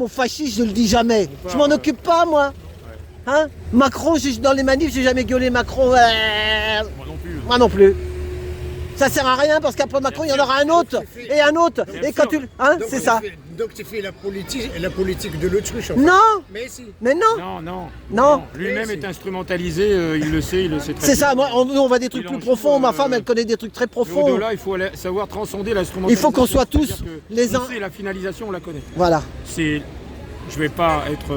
mot fasciste, je le dis jamais. Je m'en occupe pas, moi. Hein? Macron, dans les manifs, j'ai jamais gueulé Macron. Moi non plus. Moi non plus. Ça sert à rien parce qu'après Macron, il y en aura un autre et un autre. Et quand tu... Hein? C'est ça. Donc tu fais la politique de l'autruche. En fait. Non. Mais si. Mais non. Non. Lui-même est instrumentalisé, il le sait très bien. C'est ça, moi, nous on va des trucs plus profonds, ma femme elle connaît des trucs très profonds. Au-delà, il faut savoir transcender l'instrumentalisation. Il faut qu'on soit tous les uns. La finalisation, on la connaît. Voilà. Je vais pas être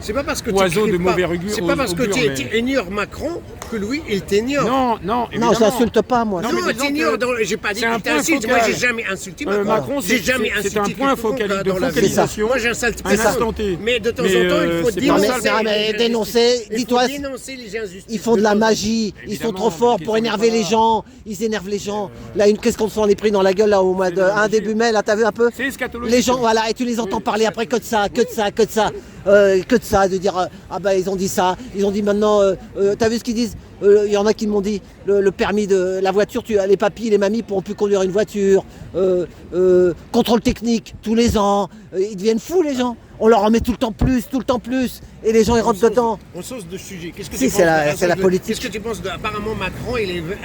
c'est pas parce que oiseau de mauvais augure. C'est pas parce que tu ignores Macron que lui il t'ignore. Non, non, je l'insulte pas moi. Non, t'ignores. J'ai pas dit qu'il t'insulte. Moi, j'ai jamais insulté Macron. C'est un point de focalisation. Moi, j'insulte pas ça. Mais de temps en temps, il faut dénoncer. Dis-toi, dénoncer les injustices. ils font de la magie. Ils sont trop forts pour énerver les gens. Ils énervent les gens. Là, qu'est-ce qu'on s'en est pris dans la gueule là au mois de début mai là, t'as vu un peu? C'est eschatologique. Les gens, voilà, et tu les entends parler après que de ça. De dire ah bah ils ont dit ça, ils ont dit maintenant t'as vu ce qu'ils disent, il y en a qui m'ont dit le permis de la voiture, les papis les mamies pourront plus conduire une voiture, contrôle technique tous les ans, ils deviennent fous les gens, on leur en met tout le temps plus et les gens ils rentrent dedans. On sauce de sujet. Qu'est-ce que si, c'est la politique. Qu'est-ce que tu penses apparemment Macron il veut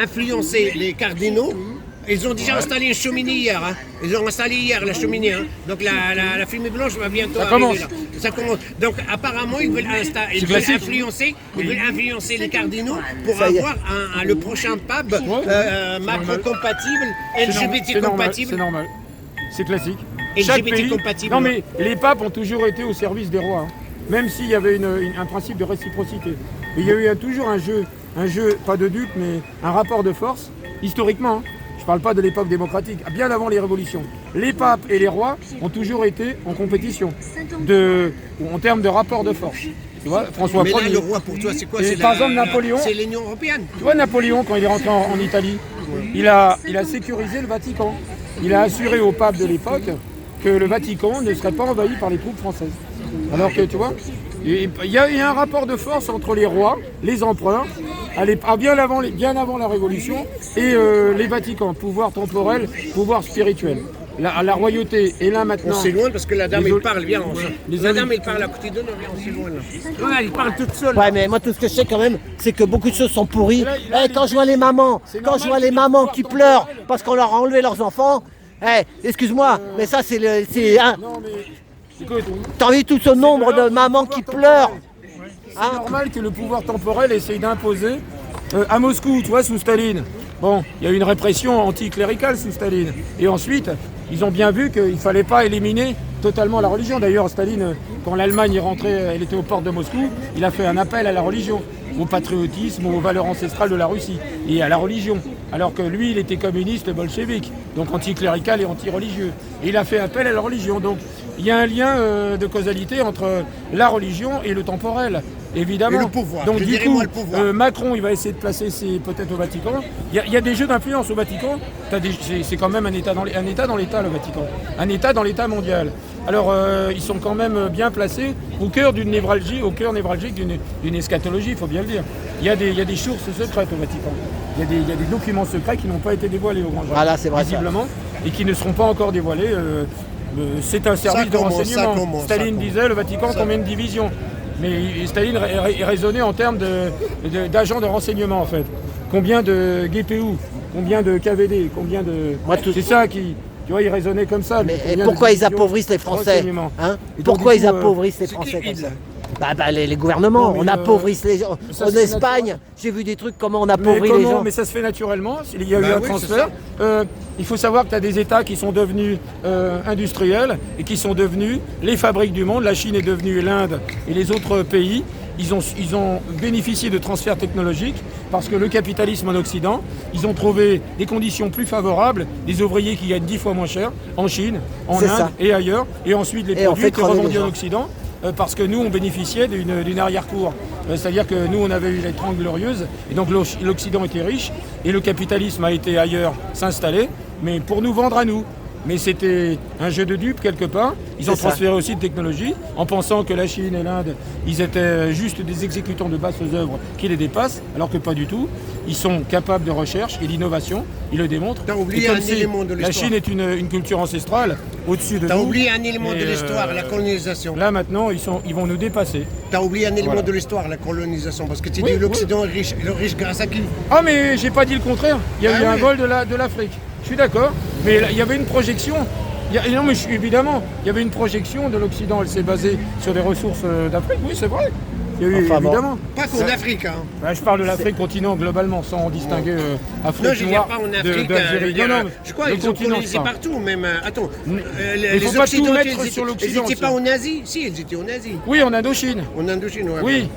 influencer les cardinaux. Ils ont déjà installé une cheminée hier. Hein. Ils ont installé hier la cheminée. Hein. Donc la fumée blanche va bientôt arriver là. Ça commence. Donc apparemment ils veulent influencer les cardinaux pour avoir le prochain pape Macron compatible, LGBT compatible. C'est normal. C'est classique. LGBT compatible. Non mais les papes ont toujours été au service des rois. Hein. Même s'il y avait un principe de réciprocité. Mais il y a eu toujours un jeu, pas de dupe, mais un rapport de force, historiquement. Hein. Je ne parle pas de l'époque démocratique, bien avant les révolutions. Les papes et les rois ont toujours été en compétition, en termes de rapport de force. Tu vois, François Ier. Mais là, le roi, pour toi, c'est quoi? Par exemple, Napoléon. C'est l'Union européenne. Tu vois, Napoléon, quand il est rentré en Italie, il a sécurisé le Vatican. Il a assuré au pape de l'époque que le Vatican ne serait pas envahi par les troupes françaises. Alors que, tu vois, il y a un rapport de force entre les rois, les empereurs, bien avant la Révolution, et les Vaticans, pouvoir temporel, pouvoir spirituel. La royauté est là maintenant. On s'éloigne parce que la dame, elle parle bien. La dame, elle parle à côté de nous, on s'éloigne. Ouais, elle parle toute seule. Ouais, mais moi, tout ce que je sais quand même, c'est que beaucoup de choses sont pourries. Quand je vois les mamans, qui pleurent parce qu'on leur a enlevé leurs enfants, excuse-moi, mais ça, c'est Non, mais écoute, t'as vu tout ce nombre de mamans qui pleurent. C'est normal que le pouvoir temporel essaye d'imposer à Moscou, tu vois, sous Staline. Bon, il y a eu une répression anticléricale sous Staline. Et ensuite, ils ont bien vu qu'il ne fallait pas éliminer totalement la religion. D'ailleurs, Staline, quand l'Allemagne est rentrée, elle était aux portes de Moscou, il a fait un appel à la religion, au patriotisme, aux valeurs ancestrales de la Russie et à la religion. Alors que lui, il était communiste bolchevique, donc anticlérical et anti-religieux. Et il a fait appel à la religion. Donc, il y a un lien de causalité entre la religion et le temporel, évidemment. Et le pouvoir. Donc du coup, Macron, il va essayer de placer peut-être au Vatican. Il y a des jeux d'influence au Vatican. C'est quand même un État dans l'État, le Vatican. Un État dans l'État mondial. Alors, ils sont quand même bien placés au cœur névralgique d'une eschatologie, il faut bien le dire. Il y a des sources secrètes au Vatican. Il y a des documents secrets qui n'ont pas été dévoilés au grand jour, voilà, c'est vrai, visiblement, et qui ne seront pas encore dévoilés. C'est un service de renseignement. Staline disait, le Vatican, combien de divisions? Mais Staline raisonnait en termes d'agents de renseignement, en fait. Combien de GPU? Combien de KVD? C'est ça qui... Tu vois, il raisonnait comme ça. Mais pourquoi ils appauvrissent les Français, hein? Pourquoi ils appauvrissent les Français comme ça? Les gouvernements, on appauvrisse les gens. En Espagne, j'ai vu des trucs, comment on appauvrit les gens. Mais ça se fait naturellement, il y a eu un transfert. Il faut savoir que tu as des États qui sont devenus industriels et qui sont devenus les fabriques du monde. La Chine est devenue l'Inde et les autres pays. Ils ont bénéficié de transferts technologiques parce que le capitalisme en Occident, ils ont trouvé des conditions plus favorables, des ouvriers qui gagnent 10 fois moins cher en Chine, en Inde et ailleurs. Et ensuite, les produits étaient revendus en Occident. Parce que nous, on bénéficiait d'une arrière-cour. C'est-à-dire que nous, on avait eu les 30 glorieuses, et donc l'Occident était riche, et le capitalisme a été ailleurs s'installer, mais pour nous vendre à nous. Mais c'était un jeu de dupes quelque part. Ils ont transféré aussi de technologie, en pensant que la Chine et l'Inde, ils étaient juste des exécutants de basses œuvres qui les dépassent, alors que pas du tout. ils sont capables de recherche et d'innovation, ils le démontrent. T'as oublié et comme un élément de la l'histoire. Chine est une culture ancestrale au-dessus de nous. T'as oublié un élément et, de l'histoire, la colonisation. Là maintenant, ils vont nous dépasser. T'as oublié un élément Voilà. de l'histoire, la colonisation, parce que tu Oui, dis l'Occident est riche. Et le riche grâce à qui? Ah mais j'ai pas dit le contraire, il y a eu un oui. vol de l'Afrique. Je suis d'accord, mais là, il y avait une projection. Non mais évidemment, il y avait une projection de l'Occident, elle s'est basée sur des ressources d'Afrique, oui c'est vrai. Il y a eu, Enfin, bon. évidemment. Pas qu'en Afrique, hein. Bah, je parle de l'Afrique continent globalement, sans distinguer Afrique Non, je ne viens noire pas en Afrique. d'Algérie. Non, non, je crois le qu'ils ont continent, colonisé ça. partout, même. Attends, il faut pas tout mettre sur ils l'Occident. n'étaient pas en Asie? Si, ils étaient en Asie. Oui, en Indochine. En Indochine, ouais. Oui,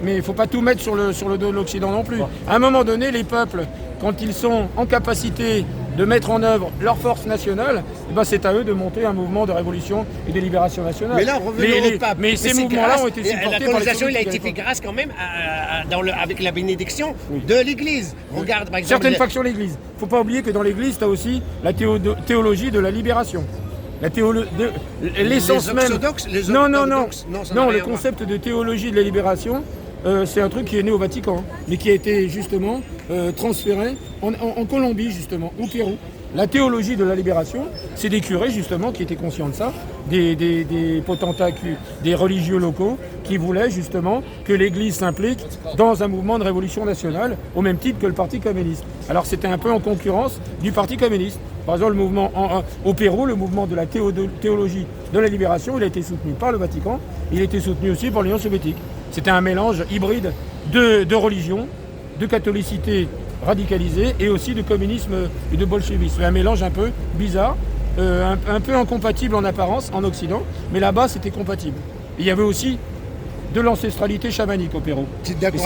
mais il ne faut pas tout mettre sur le dos de l'Occident non plus. À un moment donné, les peuples, quand ils sont en capacité de mettre en œuvre leur force nationale, eh ben c'est à eux de monter un mouvement de révolution et de libération nationale. Mais là, revenons au pape. Mais ces mouvements-là ont été supportés la par colonisation, les il a été fait grâce quand même avec la bénédiction de l'Église. Regarde, par exemple... certaines factions de l'Église. Il ne faut pas oublier que dans l'Église, tu as aussi la théologie de la libération. L'essence même... Les Non, orthodoxes, ça n'a le rien à voir. concept de théologie de la libération, c'est un truc qui est né au Vatican, mais qui a été justement transféré en Colombie, justement, au Pérou. La théologie de la libération, c'est des curés, justement, qui étaient conscients de ça, des potentats, des religieux locaux, qui voulaient, justement, que l'Église s'implique dans un mouvement de révolution nationale, au même titre que le Parti communiste. Alors, c'était un peu en concurrence du Parti communiste. Par exemple, le mouvement au Pérou, le mouvement de la théologie de la libération, il a été soutenu par le Vatican, il a été soutenu aussi par l'Union soviétique. C'était un mélange hybride de religion, de catholicité radicalisée et aussi de communisme et de bolchevisme. Un mélange un peu bizarre, un peu incompatible en apparence en Occident, mais là-bas c'était compatible. Et il y avait aussi de l'ancestralité chamanique au Pérou.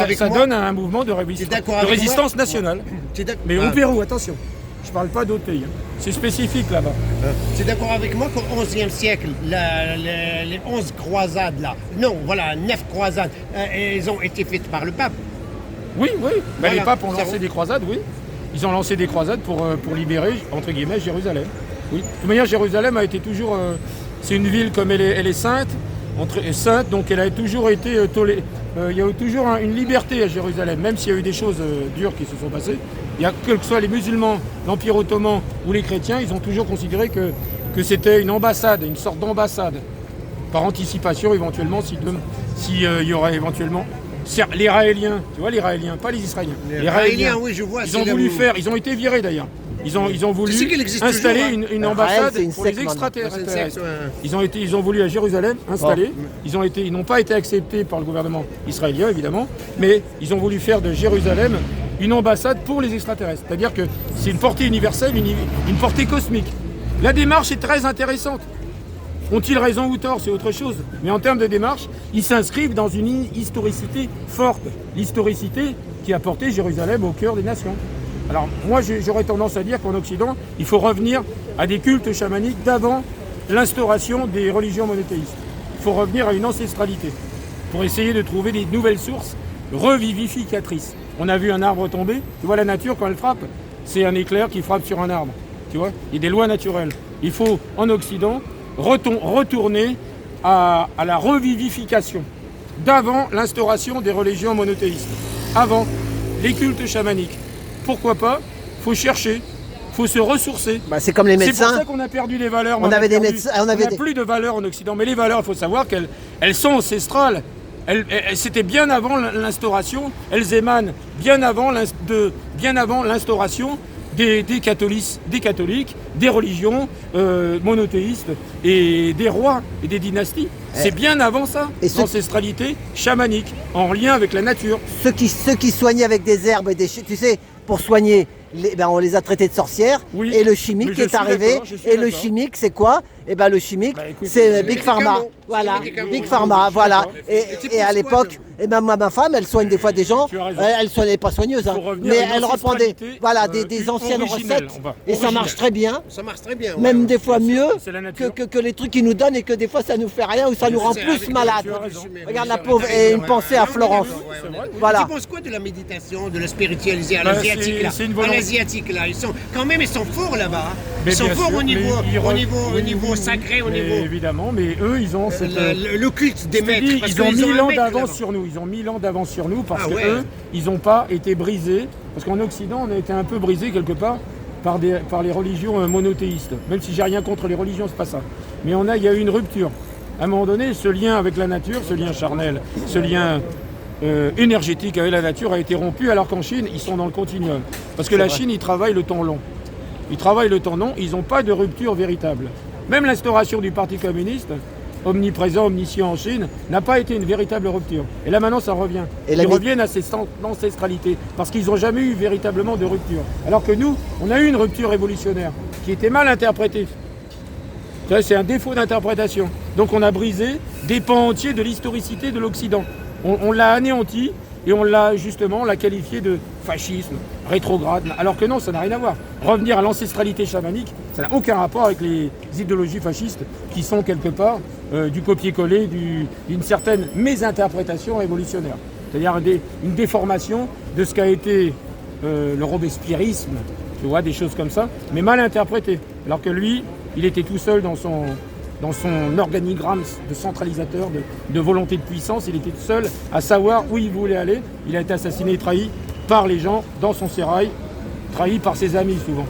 Et ça donne un mouvement de résistance nationale. Mais au Pérou, attention, je ne parle pas d'autres pays. C'est spécifique là-bas. Tu es d'accord avec moi qu'au XIe siècle, les 11 croisades là, non, voilà, 9 croisades, elles ont été faites par le pape. Oui. Voilà, les papes ont lancé des croisades, oui. Ils ont lancé des croisades pour libérer, entre guillemets, Jérusalem. Oui. De toute manière, Jérusalem a été toujours... c'est une ville comme elle est sainte, sainte, donc elle a toujours été tolérée. Il y a eu toujours une liberté à Jérusalem, même s'il y a eu des choses dures qui se sont passées. Que ce soit les musulmans, l'Empire ottoman ou les chrétiens, ils ont toujours considéré que c'était une ambassade, une sorte d'ambassade. Par anticipation, éventuellement, s'il y aurait éventuellement... Les Raéliens, tu vois les Raéliens, pas les Israéliens. Les Raéliens, oui, je vois. Ils ont voulu ils ont été virés d'ailleurs. Ils ont voulu installer toujours, une ambassade pour les secte, extraterrestres. ouais. Ils ont voulu à Jérusalem installer. Ils n'ont pas été acceptés par le gouvernement israélien évidemment, mais ils ont voulu faire de Jérusalem une ambassade pour les extraterrestres. C'est-à-dire que c'est une portée universelle, une portée cosmique. La démarche est très intéressante. Ont-ils raison ou tort, c'est autre chose. Mais en termes de démarche, ils s'inscrivent dans une historicité forte. L'historicité qui a porté Jérusalem au cœur des nations. Alors moi, j'aurais tendance à dire qu'en Occident, il faut revenir à des cultes chamaniques d'avant l'instauration des religions monothéistes. Il faut revenir à une ancestralité pour essayer de trouver des nouvelles sources revivificatrices. On a vu un arbre tomber. Tu vois, la nature, quand elle frappe, c'est un éclair qui frappe sur un arbre. Tu vois, il y a des lois naturelles. Il faut, en Occident, retourner à la revivification d'avant l'instauration des religions monothéistes, avant les cultes chamaniques. Pourquoi pas? Il faut chercher, il faut se ressourcer. C'est comme les médecins. C'est pour ça qu'on a perdu des valeurs. On avait des médecins. On n'a plus de valeurs en Occident. Mais les valeurs, il faut savoir qu'elles sont ancestrales. C'était bien avant l'instauration. Elles émanent bien avant l'instauration des catholiques, des religions monothéistes et des rois et des dynasties. C'est bien avant ça, l'ancestralité chamanique, en lien avec la nature. Ceux qui soignaient avec des herbes et des... Tu sais, pour soigner, on les a traités de sorcières. Oui, et le chimique qui est arrivé. Et le chimique, c'est quoi? Le chimique, c'est Big Pharma. Voilà, Big Pharma, voilà. Et à l'époque, moi, ma femme, elle soigne des fois des gens. Elle ne soignait pas soigneuse, mais elle reprendait des anciennes recettes. Et ça marche très bien. Ça marche très bien. Même des fois mieux que les trucs qu'ils nous donnent et que des fois ça nous fait rien ou ça nous rend plus malades. Regarde la pauvre, et une pensée à Florence. Voilà. Tu penses quoi de la méditation, de la spiritualité à l'asiatique là? À l'asiatique là, ils sont forts là-bas. Ils sont forts au niveau sacré, au niveau. Évidemment, mais eux, ils ont le culte des maîtres. Ils ont 1000 ans d'avance sur nous. Ils ont 1000 ans d'avance sur nous parce que eux, ils n'ont pas été brisés Parce qu'en Occident, on a été un peu brisé quelque part par les religions monothéistes. Même si j'ai rien contre les religions, c'est pas ça. Mais il y a eu une rupture. À un moment donné, ce lien avec la nature, ce lien charnel, ce lien énergétique avec la nature a été rompu, alors qu'en Chine, ils sont dans le continuum. Parce que la Chine, ils travaillent le temps long. Ils travaillent le temps long, ils n'ont pas de rupture véritable. Même l'instauration du Parti communiste, omniprésent, omniscient en Chine, n'a pas été une véritable rupture. Et là maintenant ça revient. Ils reviennent à cette ancestralité, parce qu'ils n'ont jamais eu véritablement de rupture. Alors que nous, on a eu une rupture révolutionnaire, qui était mal interprétée. Ça, c'est un défaut d'interprétation. Donc on a brisé des pans entiers de l'historicité de l'Occident. On l'a anéanti, et on l'a qualifié de fascisme, rétrograde, alors que non, ça n'a rien à voir. Revenir à l'ancestralité chamanique, ça n'a aucun rapport avec les idéologies fascistes qui sont quelque part du copier-coller d'une certaine mésinterprétation révolutionnaire. C'est-à-dire une déformation de ce qu'a été le robespierrisme, tu vois, des choses comme ça, mais mal interprété. Alors que lui, il était tout seul dans son organigramme de centralisateur, de volonté de puissance, il était seul à savoir où il voulait aller. Il a été assassiné et trahi par les gens dans son sérail, trahi par ses amis souvent.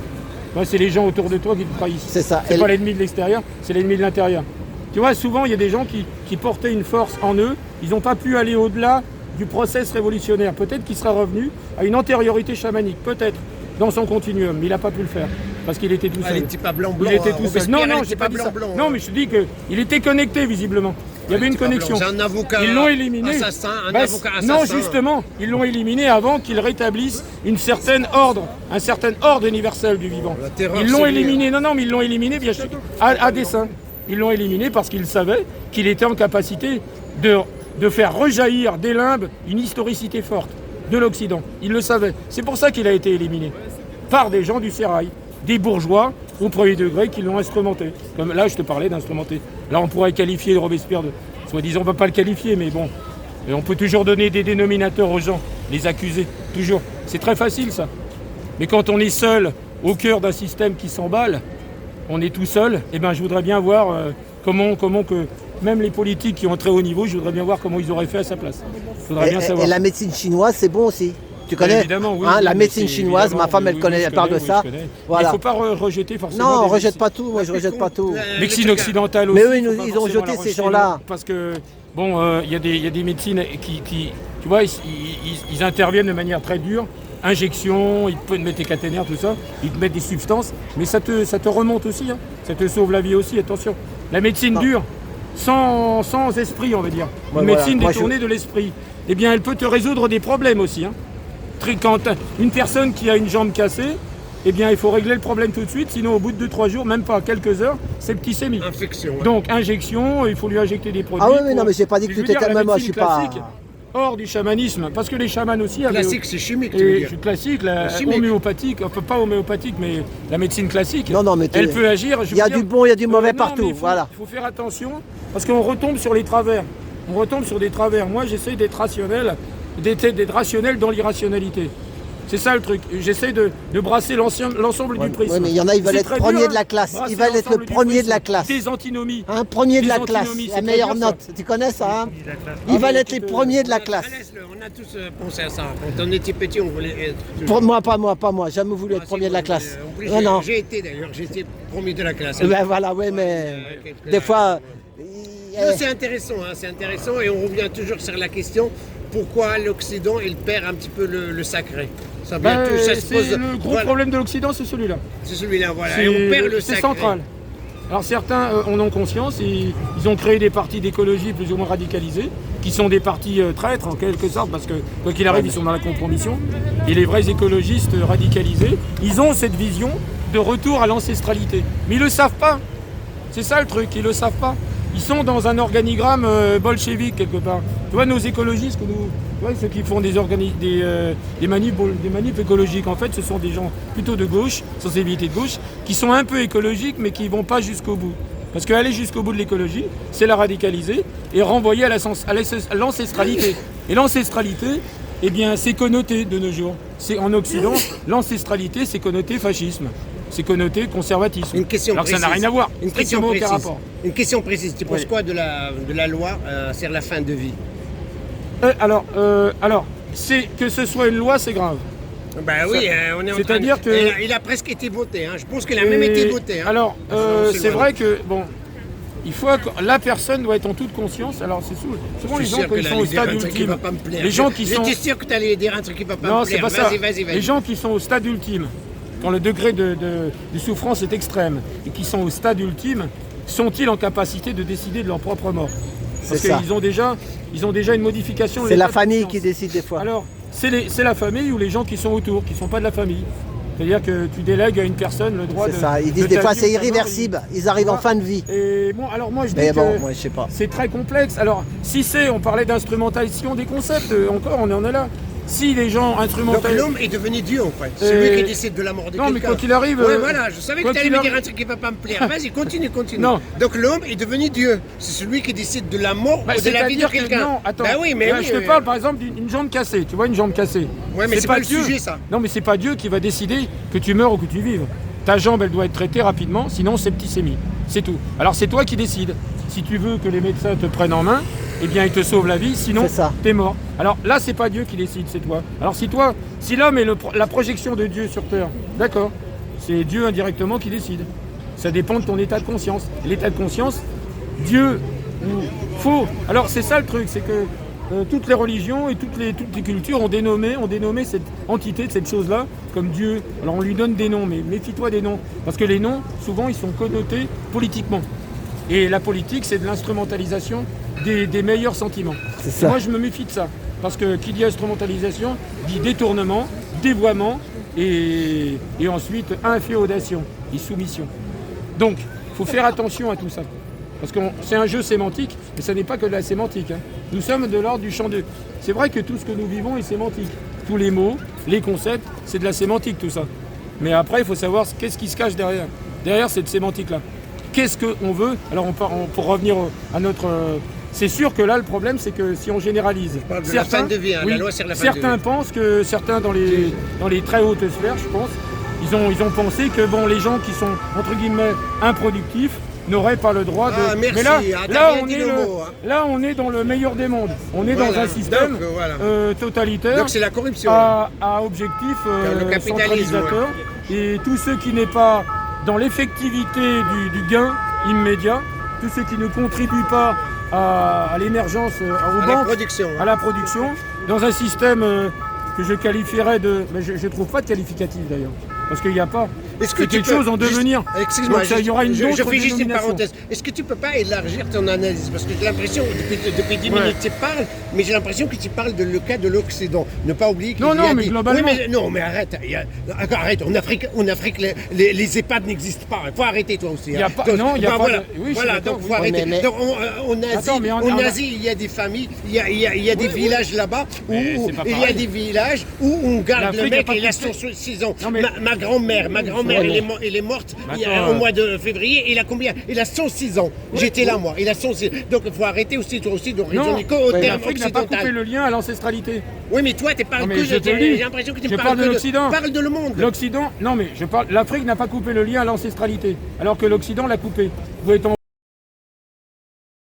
Ouais, c'est les gens autour de toi qui te trahissent. C'est ça. C'est pas l'ennemi de l'extérieur, c'est l'ennemi de l'intérieur. Tu vois, souvent il y a des gens qui portaient une force en eux, ils n'ont pas pu aller au-delà du process révolutionnaire. Peut-être qu'il sera revenu à une antériorité chamanique, peut-être, dans son continuum, mais il n'a pas pu le faire. Parce qu'il était tout seul. Il n'était pas blanc-blanc. Il était tout seul. Non, j'ai pas dit ça. Non, mais je te dis qu'il était connecté visiblement. Il y avait une connexion. C'est un avocat ils l'ont éliminé. Assassin, avocat assassin. Non, justement, ils l'ont éliminé avant qu'il rétablisse un certain ordre universel du vivant. Ils l'ont éliminé. Non, mais ils l'ont éliminé bien sûr, à dessein. Ils l'ont éliminé parce qu'ils savaient qu'il était en capacité de faire rejaillir des limbes une historicité forte de l'Occident. Ils le savaient. C'est pour ça qu'il a été éliminé par des gens du sérail. Des bourgeois au premier degré qui l'ont instrumenté. Comme là, je te parlais d'instrumenter. Là, on pourrait qualifier le Robespierre de... Soi-disant, on ne va pas le qualifier, mais bon. Et on peut toujours donner des dénominateurs aux gens, les accuser, toujours. C'est très facile, ça. Mais quand on est seul, au cœur d'un système qui s'emballe, on est tout seul, eh ben, je voudrais bien voir comment que... Même les politiques qui ont un très haut niveau, je voudrais bien voir comment ils auraient fait à sa place. Je voudrais bien savoir. Et la médecine chinoise, c'est bon aussi. Tu connais évidemment, oui, la médecine chinoise, ma femme elle connaît, elle parle de ça. Voilà. Il ne faut pas rejeter forcément. Non, on ne rejette pas tout, moi je ne rejette pas tout. Médecine occidentale aussi. Mais eux, ils ont rejeté ces gens-là. Parce que, bon, il y a des médecines qui tu vois, ils interviennent de manière très dure. Injection, ils peuvent te mettre des caténaires, tout ça. Ils te mettent des substances. Mais ça te remonte aussi. Hein. Ça te sauve la vie aussi, attention. La médecine dure, sans esprit, on va dire. Une médecine détournée de l'esprit. Eh bien, elle peut te résoudre des problèmes aussi. Hein. Quand une personne qui a une jambe cassée, eh bien il faut régler le problème tout de suite, sinon au bout de 2-3 jours, même pas quelques heures, septicémie. Infection. Ouais. Donc injection, il faut lui injecter des produits. Ah oui, mais non, mais j'ai pas dit que tout était même moi, je suis pas... Hors du chamanisme, parce que les chamans aussi avaient... Classique, c'est chimique, tu veux dire. Classique, homéopathique, enfin pas homéopathique, mais la médecine classique, non, mais elle peut agir... Il y a du bon, il y a du mauvais partout, voilà. Il faut faire attention, parce qu'on retombe sur les travers. On retombe sur des travers. Moi, j'essaie d'être rationnel, dans l'irrationalité. C'est ça le truc. J'essaie de brasser l'ensemble du prisme. Oui, mais il y en a, ils veulent être premiers de la classe. Ils veulent être le premier de la classe. Des antinomies. Premier de la classe. La meilleure note. Tu connais ça, hein? Ils veulent être les premiers de la classe. On a tous pensé à ça. Quand on était petit, on voulait être... Moi, pas moi. Jamais voulu être premier de la classe. Non. J'ai été d'ailleurs. J'ai été premier de la classe. Ben voilà, oui, mais des fois... C'est intéressant, et on revient toujours sur la question pourquoi l'Occident il perd un petit peu le sacré. Le gros problème de l'Occident, c'est celui-là. C'est celui-là, voilà. Et on perd le sacré. C'est central. Alors certains en ont conscience, et ils ont créé des partis d'écologie plus ou moins radicalisés, qui sont des partis traîtres en quelque sorte, parce que quoi qu'il arrive, ils sont dans la compromission. Et les vrais écologistes radicalisés, ils ont cette vision de retour à l'ancestralité. Mais ils ne le savent pas. C'est ça le truc, ils ne le savent pas. Ils sont dans un organigramme bolchevique quelque part. Tu vois, nos écologistes, tu vois, ceux qui font des manifs écologiques, en fait, ce sont des gens plutôt de gauche, sensibilité de gauche, qui sont un peu écologiques, mais qui ne vont pas jusqu'au bout. Parce qu'aller jusqu'au bout de l'écologie, c'est la radicaliser et renvoyer à l'ancestralité. Et l'ancestralité, eh bien, c'est connoté de nos jours. En Occident, l'ancestralité, c'est connoté fascisme. C'est connoté conservatisme. Une question alors précise. Ça n'a rien à voir. Une question précise. Aucun rapport. Une question précise. Tu penses quoi de la loi sur la fin de vie? Alors, c'est que ce soit une loi, c'est grave. Bah oui, on est en train C'est-à-dire que... Il a presque été voté, hein. Je pense qu'il a même été voté. Hein. Alors, c'est vrai que, bon, il faut la personne doit être en toute conscience. Alors, c'est souvent les gens qui sont au stade ultime. Les gens qui sont... J'étais sûr que tu allais dire un truc qui va pas me plaire. Non, c'est pas ça. Vas-y. Les gens qui sont au stade ultime, quand le degré de souffrance est extrême, et qui sont au stade ultime, sont-ils en capacité de décider de leur propre mort? Parce qu'ils ont déjà une modification. C'est la famille qui décide des fois. Alors, c'est la famille ou les gens qui sont autour, qui ne sont pas de la famille. C'est-à-dire que tu délègues à une personne le droit de... C'est ça, ils disent des fois c'est irréversible, ils arrivent en fin de vie. Et bon, alors moi je dis moi, je sais pas. c'est très complexe. Alors, si on parlait d'instrumentalisation des concepts, encore on en est là. Si les gens instrumentalisent... Donc l'homme est devenu Dieu en fait, c'est lui qui décide de la mort de quelqu'un. Non mais quoi qu'il arrive... Ouais voilà, je savais que tu allais me dire un truc qui va pas me plaire. Vas-y, continue. Non. Donc l'homme est devenu Dieu, c'est celui qui décide de la mort ou de la vie de quelqu'un. Non, attends, bah oui, mais je te parle par exemple d'une jambe cassée, tu vois une jambe cassée. Ouais mais c'est pas le sujet ça. Non mais c'est pas Dieu qui va décider que tu meurs ou que tu vives. Ta jambe elle doit être traitée rapidement, sinon septicémie, c'est tout. Alors c'est toi qui décides. Si tu veux que les médecins te prennent en main, eh bien ils te sauvent la vie, sinon t'es mort. Alors là c'est pas Dieu qui décide, c'est toi. Alors si l'homme est la projection de Dieu sur terre, d'accord, c'est Dieu indirectement qui décide. Ça dépend de ton état de conscience. L'état de conscience, Dieu ou faux. Alors c'est ça le truc, c'est que toutes les religions et toutes les cultures ont dénommé cette entité, cette chose-là, comme Dieu. Alors on lui donne des noms, mais méfie-toi des noms. Parce que les noms, souvent, ils sont connotés politiquement. Et la politique, c'est de l'instrumentalisation des meilleurs sentiments. Moi, je me méfie de ça. Parce que qui dit instrumentalisation, dit détournement, dévoiement et ensuite inféodation et soumission. Donc, il faut faire attention à tout ça. Parce que c'est un jeu sémantique, mais ça n'est pas que de la sémantique. Hein. Nous sommes de l'ordre du champ de... C'est vrai que tout ce que nous vivons est sémantique. Tous les mots, les concepts, c'est de la sémantique tout ça. Mais après, il faut savoir qu'est-ce qui se cache derrière. Derrière cette sémantique-là. Qu'est-ce qu'on veut? Alors, pour revenir à notre... c'est sûr que là, le problème, c'est que si on généralise... Certains, la fin de vie, hein, la loi sur la fin de vie. Certains pensent que... Certains dans les très hautes sphères, je pense, ils ont pensé que bon, les gens qui sont, entre guillemets, improductifs, n'aurait pas le droit de... Ah, merci. Mais là, on est dans le meilleur des mondes. On est dans un système totalitaire. Donc c'est la corruption. À objectif centralisateur. Et tous ceux qui n'est pas dans l'effectivité du gain immédiat, tous ceux qui ne contribuent pas à l'émergence, à la production, dans un système que je qualifierais de... Mais je ne trouve pas de qualificatif d'ailleurs. Parce qu'il n'y a pas. C'est quelque chose en devenir. Excuse-moi, il y aura une je fais juste une parenthèse. Est-ce que tu peux pas élargir ton analyse? Parce que j'ai l'impression, depuis 10 minutes, tu parles, mais j'ai l'impression que tu parles de le cas de l'Occident. Ne pas oublier qu'il y a mais globalement... Oui, mais arrête. Arrête. En Afrique, les EHPAD n'existent pas. Il faut arrêter toi aussi. Il n'y a pas... Non, il n'y a pas... Voilà, donc il faut arrêter. Donc en Asie, il y a des familles, il y a des villages là-bas, où il y a des villages où on garde le mec et il a 6 ans. Ma grand-mère, elle est morte au mois de février. Il a combien? Il a 106 ans. J'étais là, moi. Il a 106 ans. Donc il faut arrêter aussi, toi aussi, de raisonner qu'au terme l'Afrique n'a pas coupé le lien à l'ancestralité. Oui, mais toi, tu parles que j'ai l'impression que tu parles de l'Occident. Parle de le monde. L'Occident, non, mais l'Afrique n'a pas coupé le lien à l'ancestralité, alors que l'Occident l'a coupé. Vous êtes